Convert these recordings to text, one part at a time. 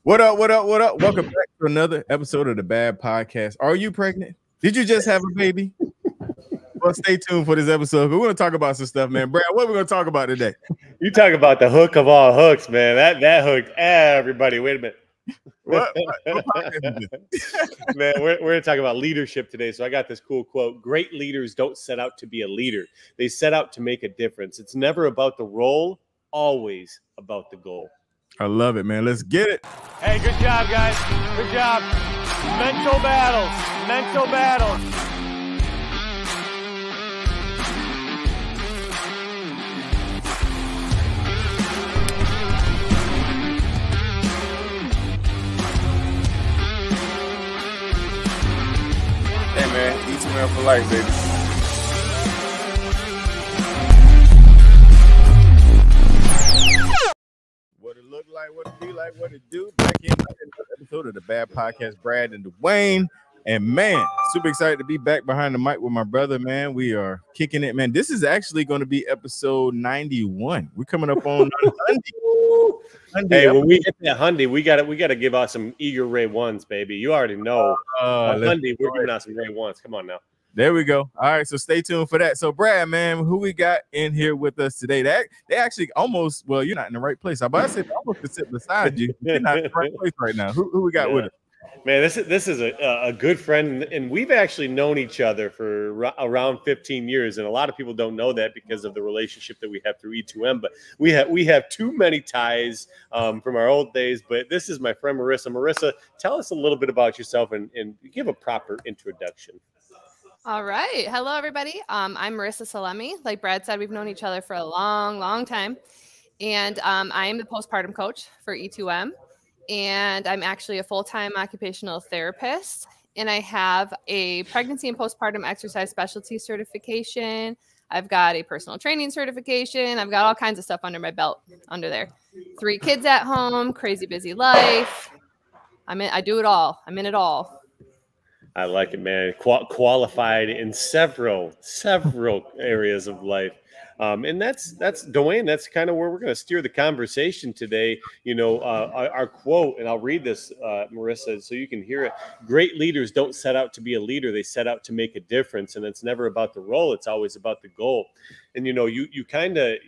What up? What up? What up? Welcome back to another episode of the Bad Podcast. Are you pregnant? Did you just have a baby? Well, stay tuned for this episode. We're going to talk about some stuff, man. Brad, what are we going to talk about today? You talk about the hook of all hooks, man. That hooked everybody. Wait a minute. What podcast is this? Man, we're going to talk about leadership today. So I got this cool quote. Great leaders don't set out to be a leader. They set out to make a difference. It's never about the role, always about the goal. I love it, man. Let's get it. Hey, good job, guys. Good job. Mental battles. Mental battles. Hey, man. E2M for life, baby. What it look like, what it be like, what it do. Back in another episode of the Bad Podcast, Brad and Dawain. And man, super excited to be back behind the mic with my brother, man. We are kicking it, man. This is actually going to be episode 91. We're coming up on Hey, when we hit that Hyundai, we gotta give out some eager Ray ones, baby. You already know. Hyundai, we're giving out some Ray ones. Come on now. There we go. All right, so stay tuned for that. So, Brad, man, who we got in here with us today? They actually almost, well, you're not in the right place. I about to say they almost could sit beside you. You're not in the right place right now. Who we got with us? Man, this is a good friend, and we've actually known each other for around 15 years, and a lot of people don't know that because of the relationship that we have through E2M. But we have too many ties from our old days. But this is my friend Marissa. Marissa, tell us a little bit about yourself and give a proper introduction. All right. Hello, everybody. I'm Marissa Salemi. Like Brad said, we've known each other for a long, long time. And I am the postpartum coach for E2M. And I'm actually a full-time occupational therapist. And I have a pregnancy and postpartum exercise specialty certification. I've got a personal training certification. I've got all kinds of stuff under my belt under there. 3 kids at home, crazy busy life. I do it all. I'm in it all. I like it, man. Qualified in several areas of life. And that's Dawain. That's kind of where we're going to steer the conversation today. You know, our quote, and I'll read this, Marissa, so you can hear it. Great leaders don't set out to be a leader. They set out to make a difference. And it's never about the role. It's always about the goal. And, you know, you kind of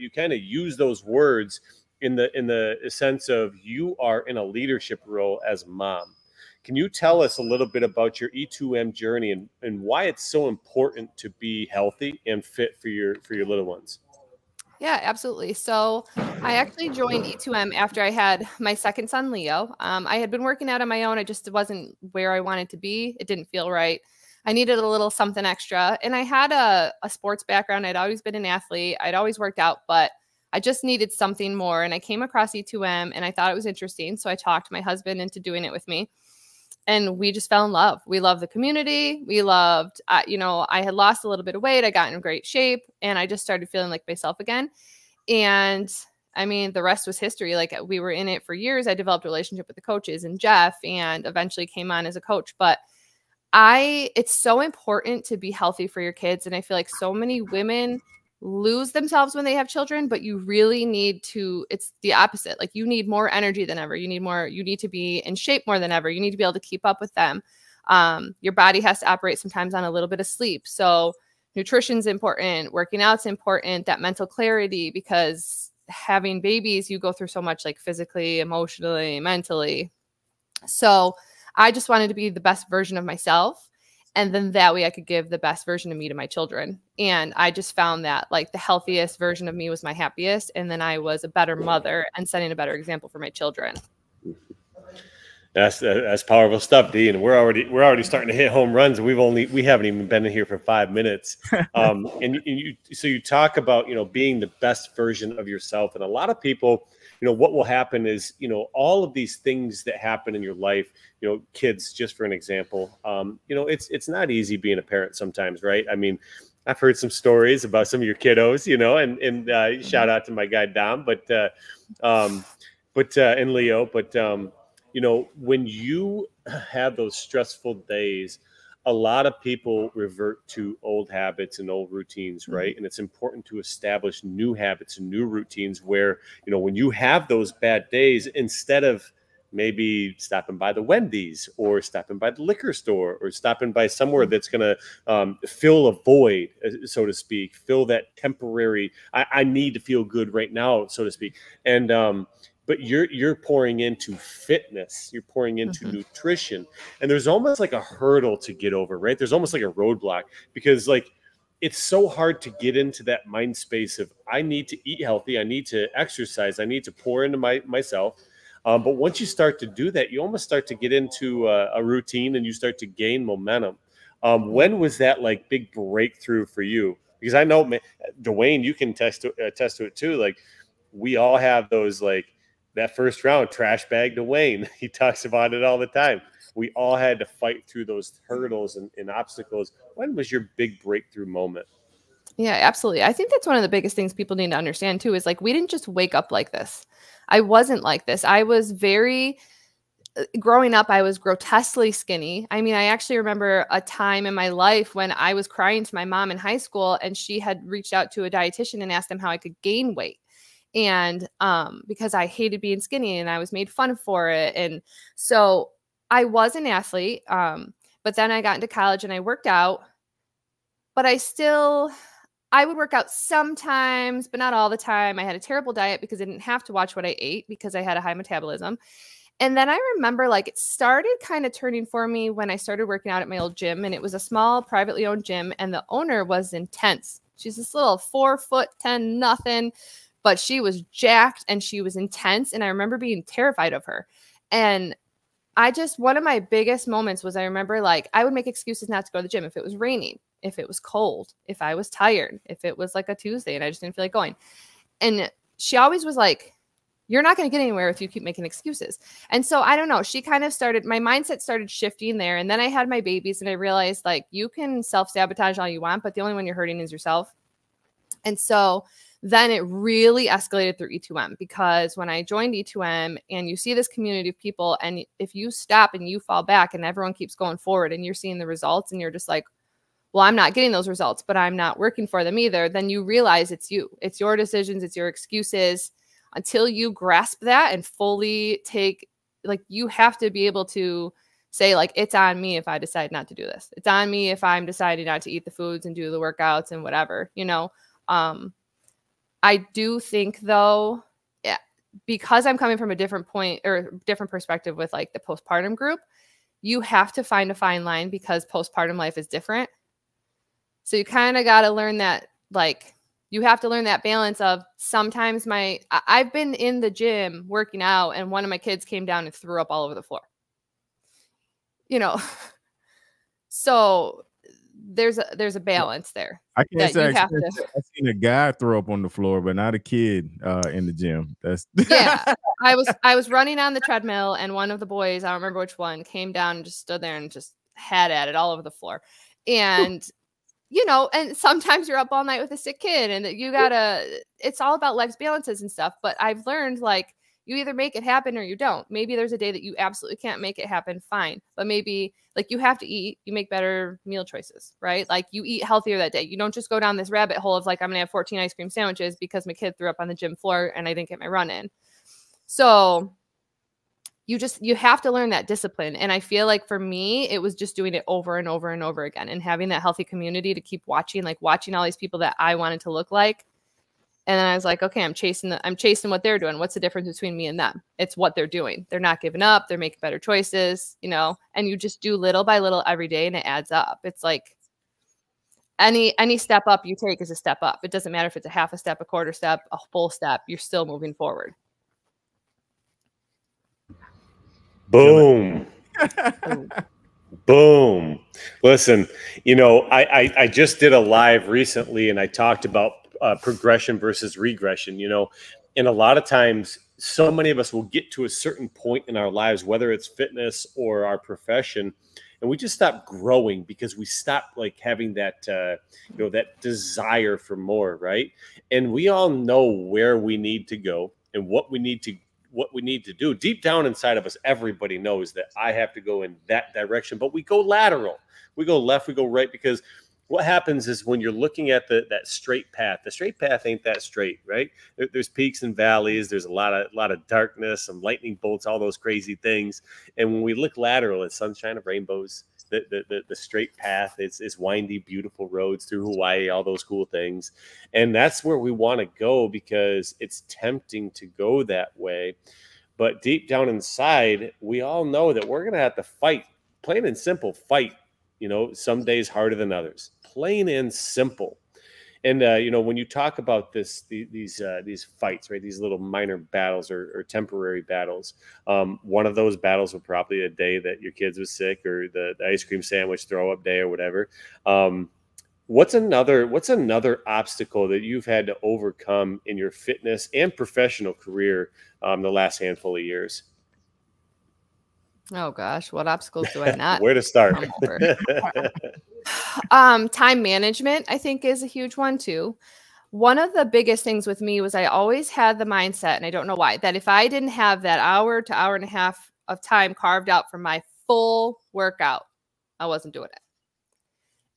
use those words in the sense of you are in a leadership role as a mom. Can you tell us a little bit about your E2M journey and why it's so important to be healthy and fit for your little ones? Yeah, absolutely. So I actually joined E2M after I had my second son, Leo. I had been working out on my own. I just wasn't where I wanted to be. It didn't feel right. I needed a little something extra. And I had a sports background. I'd always been an athlete. I'd always worked out, but I just needed something more. And I came across E2M and I thought it was interesting. So I talked my husband into doing it with me. And we just fell in love. We loved the community. We loved, I had lost a little bit of weight. I got in great shape and I just started feeling like myself again. And I mean, the rest was history. Like we were in it for years. I developed a relationship with the coaches and Jeff and eventually came on as a coach. But it's so important to be healthy for your kids. And I feel like so many women lose themselves when they have children, but you really need to, it's the opposite. Like you need more energy than ever. You need to be in shape more than ever. You need to be able to keep up with them. Your body has to operate sometimes on a little bit of sleep. So nutrition's important, working out's important, that mental clarity, because having babies, you go through so much like physically, emotionally, mentally. So I just wanted to be the best version of myself. And then that way I could give the best version of me to my children. And I just found that like the healthiest version of me was my happiest. And then I was a better mother and setting a better example for my children. That's powerful stuff, D. And we're already starting to hit home runs. And we haven't even been in here for 5 minutes. So you talk about, being the best version of yourself. And a lot of people, what will happen is, all of these things that happen in your life, kids, just for an example, it's not easy being a parent sometimes, right? I mean, I've heard some stories about some of your kiddos, and shout out to my guy, Dom, and Leo, when you have those stressful days, a lot of people revert to old habits and old routines, right? And it's important to establish new habits and new routines where, when you have those bad days, instead of maybe stopping by the Wendy's or stopping by the liquor store or stopping by somewhere that's going to fill a void, so to speak, fill that temporary, I need to feel good right now, so to speak. And, but you're pouring into fitness, you're pouring into nutrition, and there's almost like a hurdle to get over, right? There's almost like a roadblock, because like, it's so hard to get into that mind space of, I need to eat healthy, I need to exercise, I need to pour into myself. But once you start to do that, you almost start to get into a routine, and you start to gain momentum. When was that like big breakthrough for you? Because I know, Dawain, you can attest to it too. Like, we all have those, like, that first round trash bag Dawain. He talks about it all the time. We all had to fight through those hurdles and obstacles. When was your big breakthrough moment? Yeah, absolutely. I think that's one of the biggest things people need to understand too, is like, we didn't just wake up like this. I wasn't like this. I was growing up, I was grotesquely skinny. I mean, I actually remember a time in my life when I was crying to my mom in high school, and she had reached out to a dietitian and asked them how I could gain weight. And because I hated being skinny and I was made fun for it. And so I was an athlete, but then I got into college and I worked out, but I would work out sometimes, but not all the time. I had a terrible diet because I didn't have to watch what I ate because I had a high metabolism. And then I remember, like, it started kind of turning for me when I started working out at my old gym, and it was a small privately owned gym, and the owner was intense. She's this little 4'10" nothing, but she was jacked and she was intense. And I remember being terrified of her. And one of my biggest moments was, I remember, like, I would make excuses not to go to the gym if it was raining, if it was cold, if I was tired, if it was like a Tuesday and I just didn't feel like going. And she always was like, you're not going to get anywhere if you keep making excuses. And so I don't know, she kind of my mindset started shifting there. And then I had my babies and I realized, like, you can self-sabotage all you want, but the only one you're hurting is yourself. And so then it really escalated through E2M, because when I joined E2M and you see this community of people, and if you stop and you fall back and everyone keeps going forward and you're seeing the results and you're just like, well, I'm not getting those results, but I'm not working for them either, then you realize it's you. It's your decisions. It's your excuses. Until you grasp that and fully take, like, you have to be able to say, like, it's on me if I decide not to do this. It's on me if I'm deciding not to eat the foods and do the workouts and whatever, you know. I do think, though, yeah, because I'm coming from a different point or different perspective with, like, the postpartum group, you have to find a fine line, because postpartum life is different. So you kind of got to learn that, like, you have to learn that balance of, sometimes I've been in the gym working out and one of my kids came down and threw up all over the floor, you know. So there's a balance there. I can't say I've seen a guy throw up on the floor, but not a kid in the gym. That's yeah. I was running on the treadmill, and one of the boys, I don't remember which one, came down and just stood there and just had at it all over the floor. And you know, and sometimes you're up all night with a sick kid, and it's all about life's balances and stuff. But I've learned, like, you either make it happen or you don't. Maybe there's a day that you absolutely can't make it happen, fine. But maybe, like, you have to eat, you make better meal choices, right? Like, you eat healthier that day. You don't just go down this rabbit hole of, like, I'm going to have 14 ice cream sandwiches because my kid threw up on the gym floor and I didn't get my run in. So you have to learn that discipline. And I feel like for me, it was just doing it over and over and over again, and having that healthy community to keep watching all these people that I wanted to look like. And then I was like, okay, I'm chasing what they're doing. What's the difference between me and them? It's what they're doing. They're not giving up. They're making better choices, you know, and you just do little by little every day, and it adds up. It's like any step up you take is a step up. It doesn't matter if it's a half a step, a quarter step, a full step, you're still moving forward. Boom. Boom. Listen, you know, I just did a live recently, and I talked about progression versus regression, you know, and a lot of times, so many of us will get to a certain point in our lives, whether it's fitness or our profession, and we just stop growing because we stop, like, having that, you know, that desire for more, right? And we all know where we need to go and what we need to do. Deep down inside of us, everybody knows that I have to go in that direction, but we go lateral. We go left, we go right, because what happens is when you're looking at that straight path, the straight path ain't that straight, right? There's peaks and valleys. There's a lot of darkness, some lightning bolts, all those crazy things. And when we look lateral, it's sunshine of rainbows. The straight path is windy, beautiful roads through Hawaii, all those cool things. And that's where we want to go because it's tempting to go that way. But deep down inside, we all know that we're going to have to fight, plain and simple fight, some days harder than others, plain and simple. And, when you talk about these fights, right, these little minor battles or temporary battles, one of those battles was probably a day that your kids was sick or the ice cream sandwich throw up day or whatever. What's another obstacle that you've had to overcome in your fitness and professional career the last handful of years? Oh gosh, what obstacles do I not? Where to start? Time management, I think, is a huge one too. One of the biggest things with me was I always had the mindset, and I don't know why, that if I didn't have that hour to hour and a half of time carved out for my full workout, I wasn't doing it.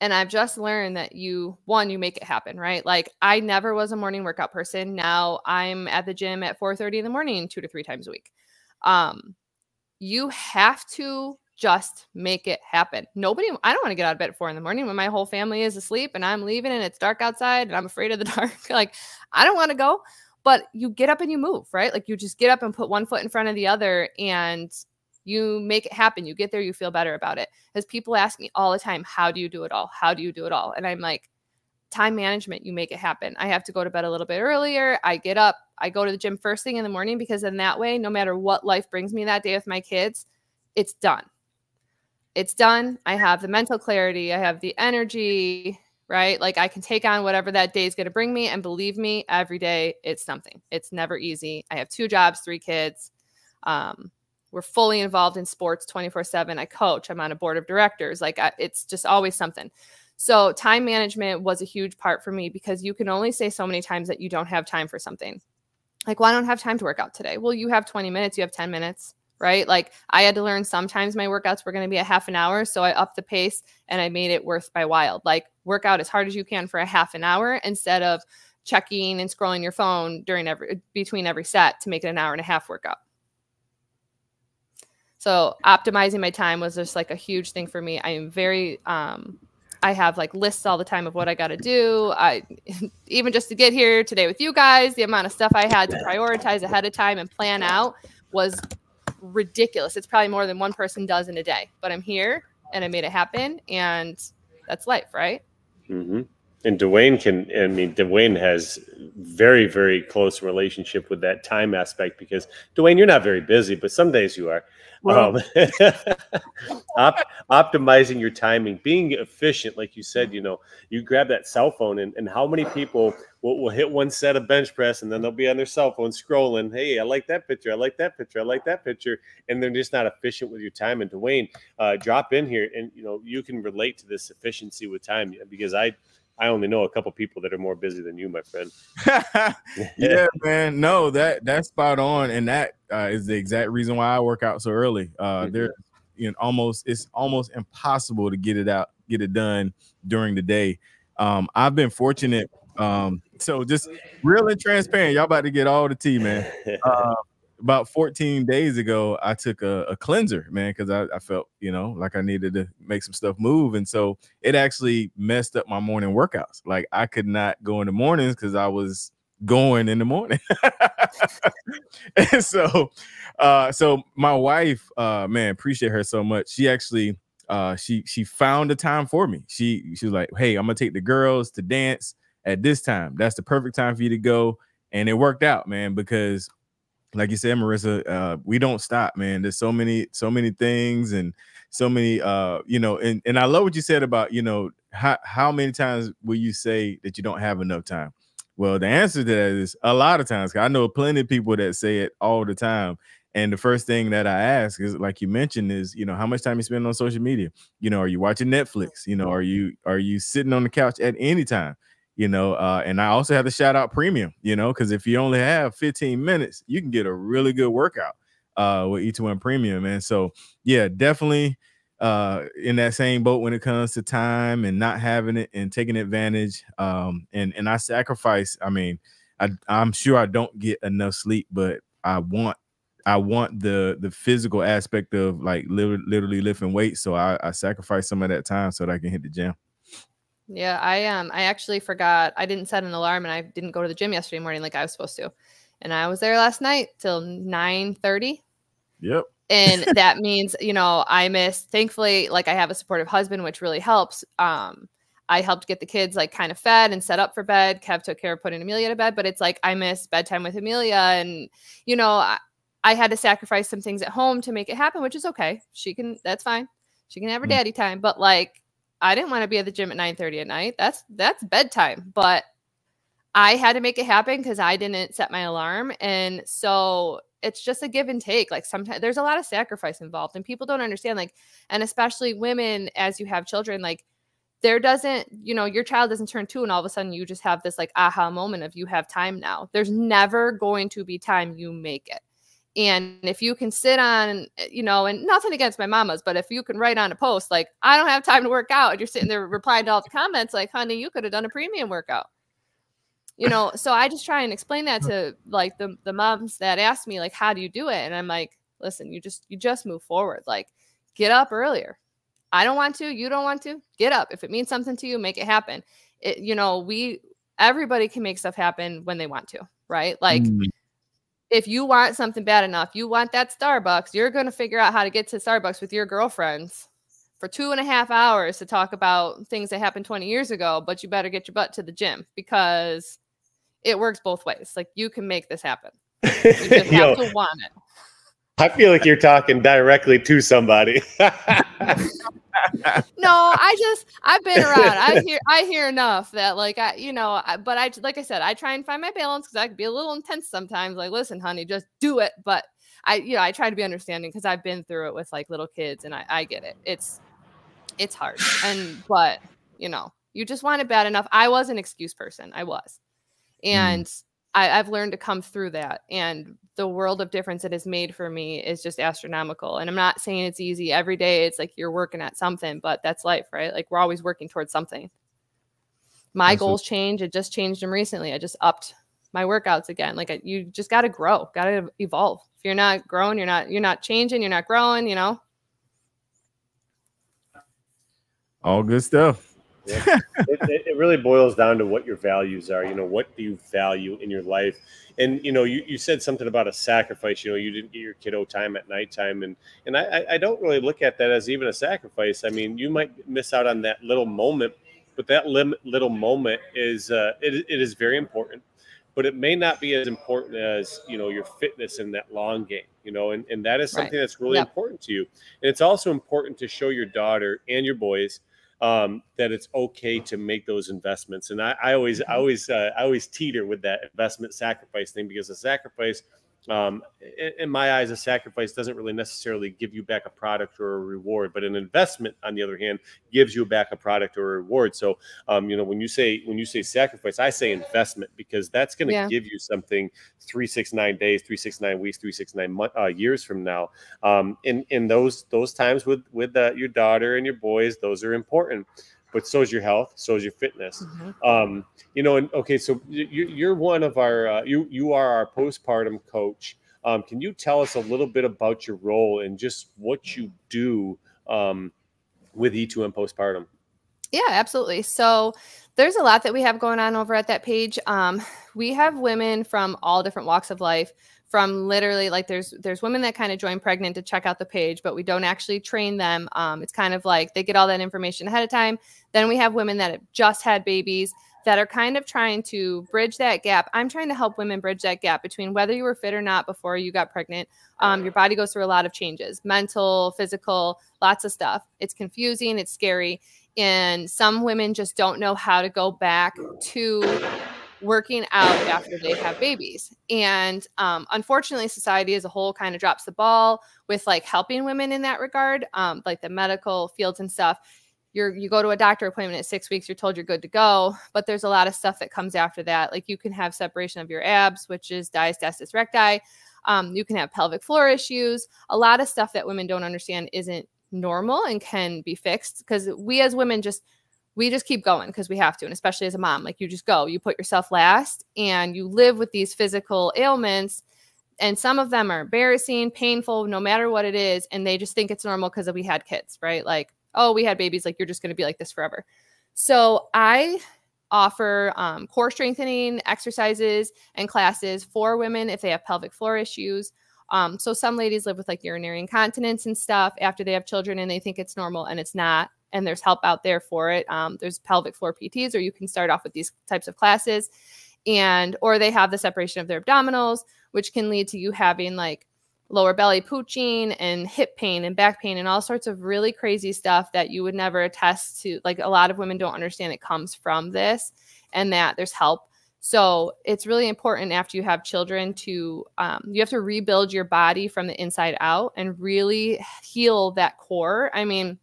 And I've just learned that you make it happen, right? Like I never was a morning workout person. Now I'm at the gym at 4:30 in the morning, 2 to 3 times a week. You have to just make it happen. I don't want to get out of bed at 4 in the morning when my whole family is asleep and I'm leaving and it's dark outside and I'm afraid of the dark. Like I don't want to go, but you get up and you move, right? Like you just get up and put one foot in front of the other and you make it happen. You get there, you feel better about it. As people ask me all the time, how do you do it all? How do you do it all? And I'm like, time management, you make it happen. I have to go to bed a little bit earlier. I get up, I go to the gym first thing in the morning because then that way, no matter what life brings me that day with my kids, it's done. It's done. I have the mental clarity. I have the energy, right? Like I can take on whatever that day is going to bring me. And believe me, every day it's something. It's never easy. I have 2 jobs, 3 kids. We're fully involved in sports 24/7. I coach. I'm on a board of directors. Like it's just always something. So time management was a huge part for me because you can only say so many times that you don't have time for something. Like, well, I don't have time to work out today. Well, you have 20 minutes, you have 10 minutes, right? Like I had to learn sometimes my workouts were going to be a half an hour. So I upped the pace and I made it worth my while. Like work out as hard as you can for a half an hour instead of checking and scrolling your phone between every set to make it an hour and a half workout. So optimizing my time was just like a huge thing for me. I am very, I have like lists all the time of what I got to do. Even just to get here today with you guys, the amount of stuff I had to prioritize ahead of time and plan out was ridiculous. It's probably more than one person does in a day, but I'm here and I made it happen. And that's life, right? Mm-hmm. And Dawain has very, very close relationship with that time aspect because Dawain, you're not very busy, but some days you are. Well, optimizing your timing, being efficient, like you said, you grab that cell phone and how many people will hit one set of bench press and then they'll be on their cell phone scrolling. Hey, I like that picture. I like that picture. I like that picture. And they're just not efficient with your time. And Dawain, drop in here and, you can relate to this efficiency with time because I only know a couple people that are more busy than you, my friend. Yeah, man. No, that's spot on. And that is the exact reason why I work out so early. It's almost impossible to get it done during the day. I've been fortunate. So just real and transparent. Y'all about to get all the tea, man. About 14 days ago, I took a cleanser, man, because I felt, like I needed to make some stuff move. And so it actually messed up my morning workouts. Like I could not go in the mornings because I was going in the morning. And so my wife, man, appreciate her so much. She actually, she found the time for me. She was like, hey, I'm going to take the girls to dance at this time. That's the perfect time for you to go. And it worked out, man, because like you said, Marissa, we don't stop, man. There's so many things and so many, and I love what you said about, how many times will you say that you don't have enough time? Well, the answer to that is a lot of times. I know plenty of people that say it all the time. And the first thing that I ask is, like you mentioned, is, how much time you spend on social media? Are you watching Netflix? Are you sitting on the couch at any time? And I also have to shout out premium, because if you only have 15 minutes, you can get a really good workout with E2M premium. And so, yeah, definitely in that same boat when it comes to time and not having it and taking advantage. And I sacrifice. I mean, I'm sure I don't get enough sleep, but I want the physical aspect of like literally lifting weights. So I sacrifice some of that time so that I can hit the gym. Yeah, I actually forgot. I didn't set an alarm and I didn't go to the gym yesterday morning like I was supposed to. And I was there last night till 9:30. Yep. And that means, you know, I missed, thankfully, like I have a supportive husband, which really helps. I helped get the kids like kind of fed and set up for bed. Kev took care of putting Amelia to bed, but it's like I missed bedtime with Amelia. And, you know, I had to sacrifice some things at home to make it happen, which is okay. That's fine. She can have her daddy time. But like, I didn't want to be at the gym at 9:30 at night. That's bedtime. But I had to make it happen because I didn't set my alarm. And so it's just a give and take. Like sometimes there's a lot of sacrifice involved and people don't understand, like, and especially women, as you have children, like there doesn't, you know, your child doesn't turn 2 and all of a sudden you just have this like aha moment of you have time now. There's never going to be time. You make it. And if you can sit on, you know, and nothing against my mamas, but if you can write on a post, like, I don't have time to work out, and you're sitting there replying to all the comments, like, honey, you could have done a premium workout. You know, so I just try and explain that to like the moms that ask me, like, how do you do it? And I'm like, listen, you just move forward. Like, get up earlier. I don't want to, you don't want to, get up. If it means something to you, make it happen. You know, everybody can make stuff happen when they want to, right? Like, if you want something bad enough, you want that Starbucks, you're going to figure out how to get to Starbucks with your girlfriends for 2.5 hours to talk about things that happened 20 years ago, but you better get your butt to the gym because it works both ways. Like, you can make this happen. You just have to want it. I feel like you're talking directly to somebody. No, I've been around. I hear enough that like, like I said, I try and find my balance because I can be a little intense sometimes. Like, listen, honey, just do it. But I try to be understanding because I've been through it with like little kids and I get it. It's hard. But you know, you just want it bad enough. I was an excuse person. I was. And I've learned to come through that. And the world of difference it has made for me is just astronomical. And I'm not saying it's easy every day. It's like you're working at something, but that's life, right? Like, we're always working towards something. My goals change. It just changed them recently. I just upped my workouts again. Like, you just got to grow, got to evolve. If you're not growing, you're not changing, you're not growing, you know? All good stuff. Yeah. It really boils down to what your values are. You know, what do you value in your life? And, you know, you said something about a sacrifice. You know, you didn't get your kiddo time at nighttime. And I don't really look at that as even a sacrifice. I mean, you might miss out on that little moment, but that little moment is it is very important. But it may not be as important as, you know, your fitness in that long game, you know, and that is something that's really important to you. And it's also important to show your daughter and your boys that it's okay to make those investments. And I always teeter with that investment sacrifice thing, because a sacrifice, in my eyes, a sacrifice doesn't really necessarily give you back a product or a reward, but an investment, on the other hand, gives you back a product or a reward. So, you know, when you say sacrifice, I say investment, because that's going to give you something 369 days, 369 weeks, 369 years from now. In those times with your daughter and your boys, those are important. But so is your health, so is your fitness. You know, and okay, so you're one of our, you are our postpartum coach. Can you tell us a little bit about your role and just what you do with E2M Postpartum? Yeah, absolutely. So there's a lot that we have going on over at that page. We have women from all different walks of life. From literally, like, there's women that kind of join pregnant to check out the page, but we don't actually train them. It's kind of like they get all that information ahead of time. Then we have women that have just had babies that are kind of trying to bridge that gap. I'm trying to help women bridge that gap between whether you were fit or not before you got pregnant. Your body goes through a lot of changes, mental, physical, lots of stuff. It's confusing, it's scary. And some women just don't know how to go back to working out after they have babies. And unfortunately, society as a whole kind of drops the ball with like helping women in that regard, like the medical fields and stuff. You go to a doctor appointment at 6 weeks, you're told you're good to go, but there's a lot of stuff that comes after that. Like, you can have separation of your abs, which is diastasis recti. You can have pelvic floor issues. A lot of stuff that women don't understand isn't normal and can be fixed, because we as women we just keep going because we have to. And especially as a mom, like you just go, you put yourself last and you live with these physical ailments. And some of them are embarrassing, painful, no matter what it is. And they just think it's normal because we had kids, right? Like, oh, we had babies. Like, you're just going to be like this forever. So I offer core strengthening exercises and classes for women if they have pelvic floor issues. So some ladies live with like urinary incontinence and stuff after they have children, and they think it's normal, and it's not. And there's help out there for it. There's pelvic floor PTs, or you can start off with these types of classes, or they have the separation of their abdominals, which can lead to you having like lower belly pooching and hip pain and back pain and all sorts of really crazy stuff that you would never attest to. Like, a lot of women don't understand it comes from this, and that there's help. So it's really important after you have children to, you have to rebuild your body from the inside out and really heal that core. I mean,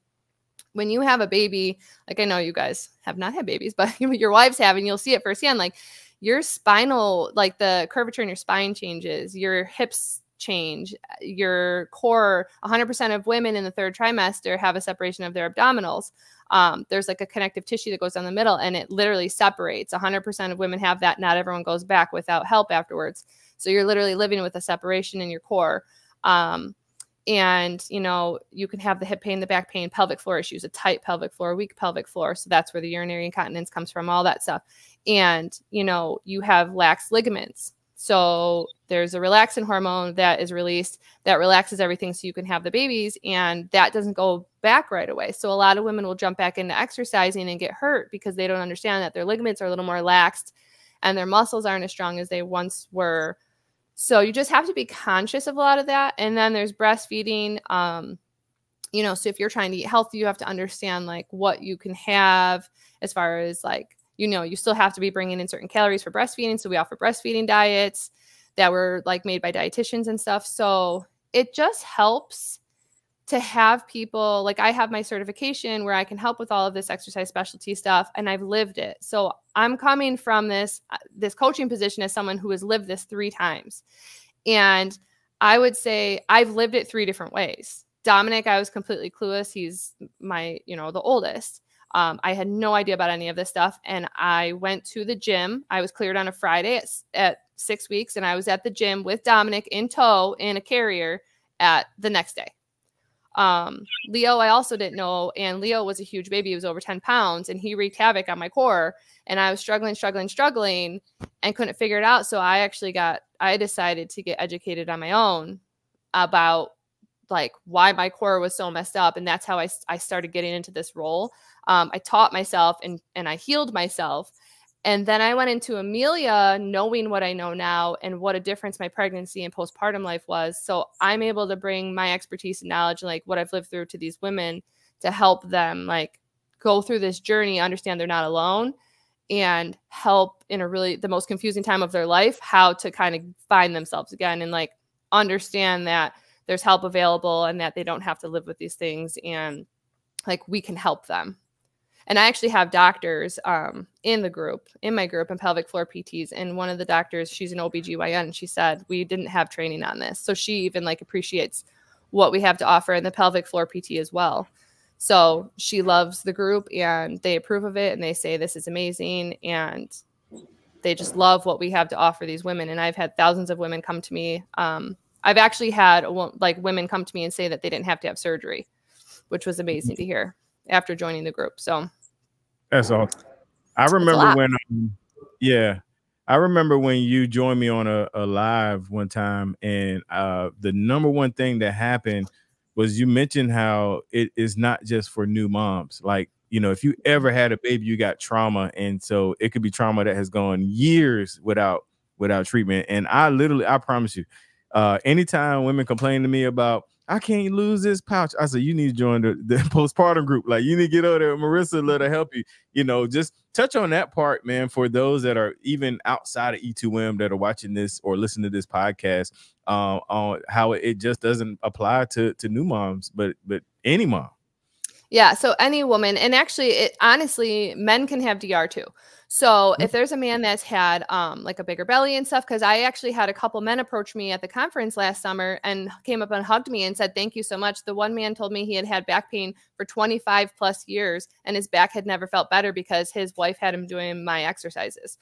when you have a baby, like, I know you guys have not had babies, but your wives have, and you'll see it firsthand. Like, your spinal, like the curvature in your spine changes, your hips change, your core. 100% of women in the third trimester have a separation of their abdominals. There's like a connective tissue that goes down the middle, and it literally separates. 100% of women have that. Not everyone goes back without help afterwards. So you're literally living with a separation in your core. And, you know, you can have the hip pain, the back pain, pelvic floor issues, a tight pelvic floor, weak pelvic floor. So that's where the urinary incontinence comes from, all that stuff. And, you know, you have lax ligaments. So there's a relaxin hormone that is released that relaxes everything so you can have the babies, and that doesn't go back right away. So a lot of women will jump back into exercising and get hurt because they don't understand that their ligaments are a little more laxed and their muscles aren't as strong as they once were. So you just have to be conscious of a lot of that. And then there's breastfeeding. You know, so if you're trying to eat healthy, you have to understand like what you can have as far as like, you know, you still have to be bringing in certain calories for breastfeeding. So we offer breastfeeding diets that were like made by dietitians and stuff. So it just helps to have people, like, I have my certification where I can help with all of this exercise specialty stuff, and I've lived it. So I'm coming from this coaching position as someone who has lived this 3 times. And I would say I've lived it 3 different ways. Dominic, I was completely clueless. He's my, you know, the oldest. I had no idea about any of this stuff. And I went to the gym. I was cleared on a Friday at 6 weeks. And I was at the gym with Dominic in tow in a carrier at the next day. Leo, I also didn't know. And Leo was a huge baby. He was over 10 pounds, and he wreaked havoc on my core. And I was struggling and couldn't figure it out. So I decided to get educated on my own about like why my core was so messed up. And that's how I started getting into this role. I taught myself and I healed myself. And then I went into Amelia knowing what I know now and what a difference my pregnancy and postpartum life was. So I'm able to bring my expertise and knowledge, like what I've lived through, to these women to help them like go through this journey, understand they're not alone, and help in the most confusing time of their life, how to kind of find themselves again and like understand that there's help available and that they don't have to live with these things, and like we can help them. And I actually have doctors in my group, and pelvic floor PTs. And one of the doctors, she's an OBGYN, and she said we didn't have training on this. So she even like appreciates what we have to offer in the pelvic floor PT as well. So she loves the group, and they approve of it, and they say this is amazing, and they just love what we have to offer these women. And I've had thousands of women come to me. I've actually had like women come to me and say that they didn't have to have surgery, which was amazing to hear after joining the group. So that's awesome. I remember when you joined me on a live one time, and the number one thing that happened was you mentioned how it is not just for new moms. Like, you know, if you ever had a baby, you got trauma, and so it could be trauma that has gone years without treatment. And I promise you, anytime women complain to me about, I can't lose this pouch, I said, you need to join the postpartum group. Like, you need to get over there with Marissa, let her help you. You know, just touch on that part, man, for those that are even outside of E2M that are watching this or listening to this podcast, on how it just doesn't apply to new moms, but any mom. Yeah. So any woman, and actually, honestly, men can have DR too. So if there's a man that's had like a bigger belly and stuff, because I actually had a couple men approach me at the conference last summer and came up and hugged me and said, thank you so much. The one man told me he had had back pain for 25 plus years and his back had never felt better because his wife had him doing my exercises.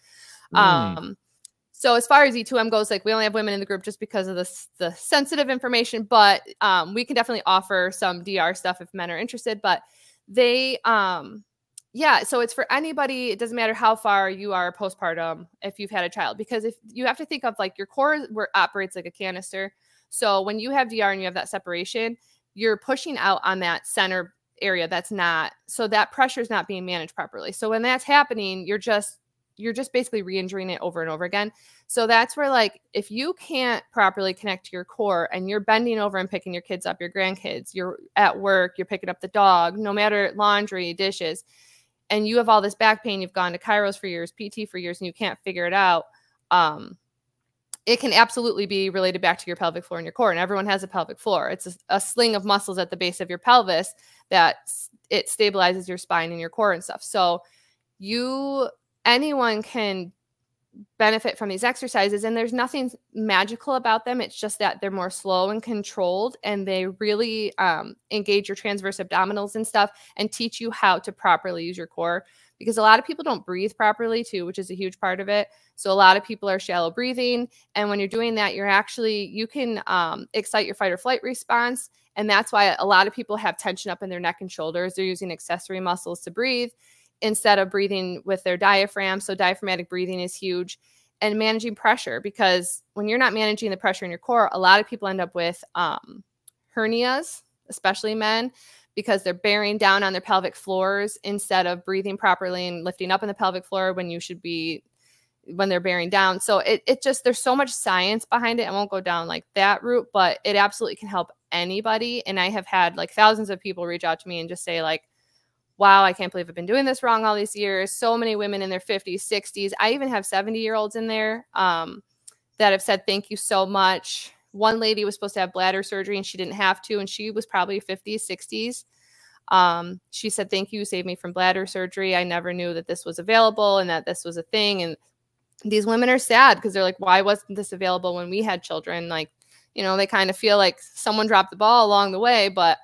So as far as E2M goes, like we only have women in the group just because of the sensitive information, but we can definitely offer some DR stuff if men are interested. But they, yeah, so it's for anybody. It doesn't matter how far you are postpartum if you've had a child, because if you have to think of like your core operates like a canister. So when you have DR and you have that separation, you're pushing out on that center area that's not, so that pressure is not being managed properly. So when that's happening, you're just basically re-injuring it over and over again. So that's where, like, if you can't properly connect to your core and you're bending over and picking your kids up, your grandkids, you're at work, you're picking up the dog, no matter laundry, dishes, and you have all this back pain, you've gone to chiros for years, PT for years, and you can't figure it out, it can absolutely be related back to your pelvic floor and your core. And everyone has a pelvic floor. It's a sling of muscles at the base of your pelvis that it stabilizes your spine and your core and stuff. So anyone can benefit from these exercises, and there's nothing magical about them. It's just that they're more slow and controlled, and they really engage your transverse abdominals and stuff and teach you how to properly use your core, because a lot of people don't breathe properly too, which is a huge part of it. So a lot of people are shallow breathing, and when you're doing that, you can excite your fight or flight response, and that's why a lot of people have tension up in their neck and shoulders. They're using accessory muscles to breathe instead of breathing with their diaphragm. So diaphragmatic breathing is huge. And managing pressure, because when you're not managing the pressure in your core, a lot of people end up with hernias, especially men, because they're bearing down on their pelvic floors instead of breathing properly and lifting up in the pelvic floor when they're bearing down. So it just, there's so much science behind it. I won't go down like that route, but it absolutely can help anybody. And I have had like thousands of people reach out to me and just say like, wow, I can't believe I've been doing this wrong all these years. So many women in their 50s, 60s. I even have 70-year-olds in there that have said, thank you so much. One lady was supposed to have bladder surgery and she didn't have to, and she was probably 50s, 60s. She said, thank you, saved me from bladder surgery. I never knew that this was available and that this was a thing. And these women are sad because they're like, why wasn't this available when we had children? Like, you know, they kind of feel like someone dropped the ball along the way, but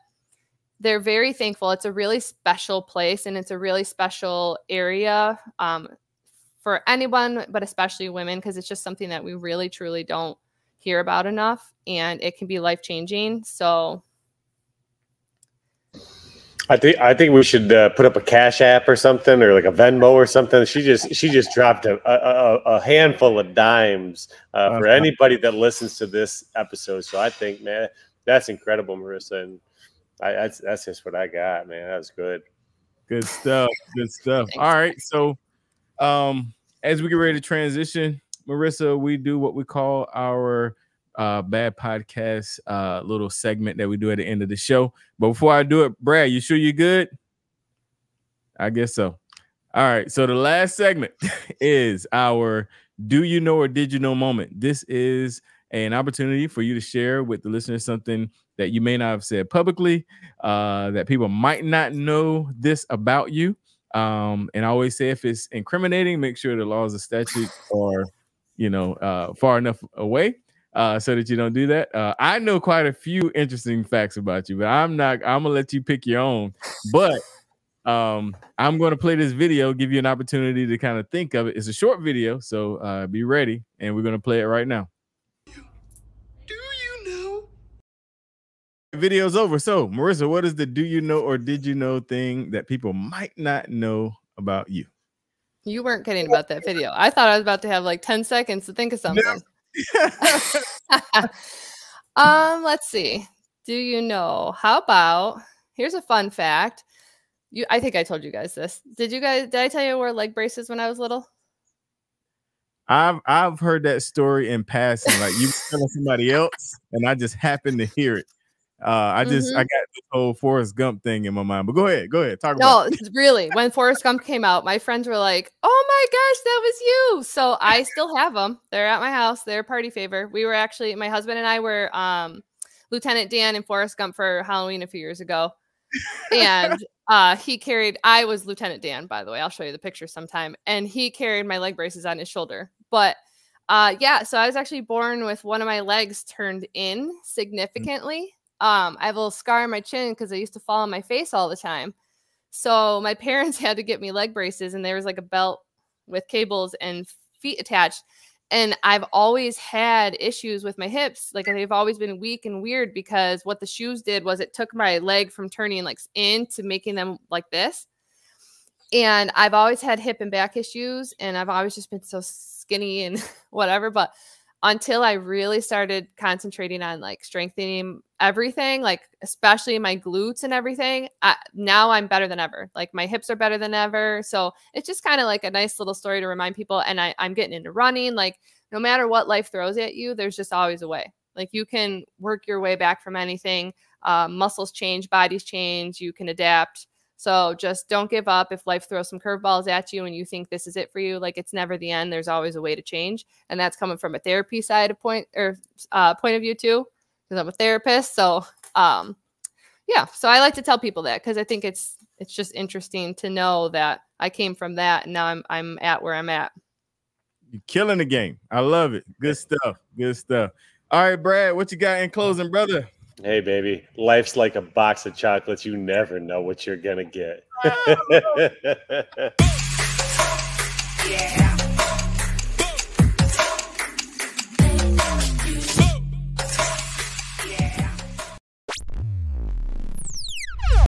they're very thankful. It's a really special place, and it's a really special area for anyone, but especially women, because it's just something that we really, truly don't hear about enough, and it can be life-changing. So I think we should put up a Cash App or something, or like a Venmo or something. She just dropped a handful of dimes for anybody that listens to this episode. So I think, man, that's incredible, Marissa, and that's just what I got, man. That was good. Good stuff. Good stuff. All right. So as we get ready to transition, Marissa, we do what we call our Bad Podcast little segment that we do at the end of the show. But before I do it, Brad, you sure you're good? I guess so. All right. So the last segment is our Do You Know or Did You Know moment. This is an opportunity for you to share with the listeners something that you may not have said publicly, that people might not know this about you. And I always say, if it's incriminating, make sure the laws of statute are, far enough away so that you don't do that. I know quite a few interesting facts about you, but I'm gonna let you pick your own. But I'm going to play this video, give you an opportunity to kind of think of it. It's a short video, so be ready, and we're going to play it right now. Video's over. So, Marissa, what is the do you know or did you know thing that people might not know about you? You weren't kidding about that video. I thought I was about to have like 10 seconds to think of something. No. Let's see. Do you know? How about, here's a fun fact. I think I told you guys this. Did I tell you I wore leg braces when I was little? I've heard that story in passing. Like, you were telling somebody else, and I just happened to hear it. I got this whole Forrest Gump thing in my mind. But go ahead, talk about it. No, really, when Forrest Gump came out, my friends were like, "Oh my gosh, that was you!" So I still have them. They're at my house. They're a party favor. We were actually, my husband and I were Lieutenant Dan and Forrest Gump for Halloween a few years ago. And he carried, I was Lieutenant Dan, by the way. I'll show you the picture sometime. And he carried my leg braces on his shoulder. But yeah, so I was actually born with one of my legs turned in significantly. I have a little scar on my chin because I used to fall on my face all the time. So my parents had to get me leg braces, and there was like a belt with cables and feet attached. And I've always had issues with my hips. Like they've always been weak and weird because what the shoes did was it took my leg from turning like in to making them like this. And I've always had hip and back issues, and I've always just been so skinny and whatever. But until I really started concentrating on like strengthening everything, like especially my glutes and everything, now I'm better than ever. Like my hips are better than ever. So it's just kind of like a nice little story to remind people. And I'm getting into running. Like no matter what life throws at you, there's just always a way. Like you can work your way back from anything. Muscles change, bodies change, you can adapt. So just don't give up if life throws some curveballs at you and you think this is it for you. Like it's never the end. There's always a way to change. And that's coming from a therapy side of point of view too, because I'm a therapist. So yeah, so I like to tell people that because I think it's just interesting to know that I came from that and now I'm at where I'm at. You're killing the game. I love it. Good stuff. Good stuff. All right, Brad, what you got in closing, brother? Hey, baby, life's like a box of chocolates. You never know what you're going to get. Yeah.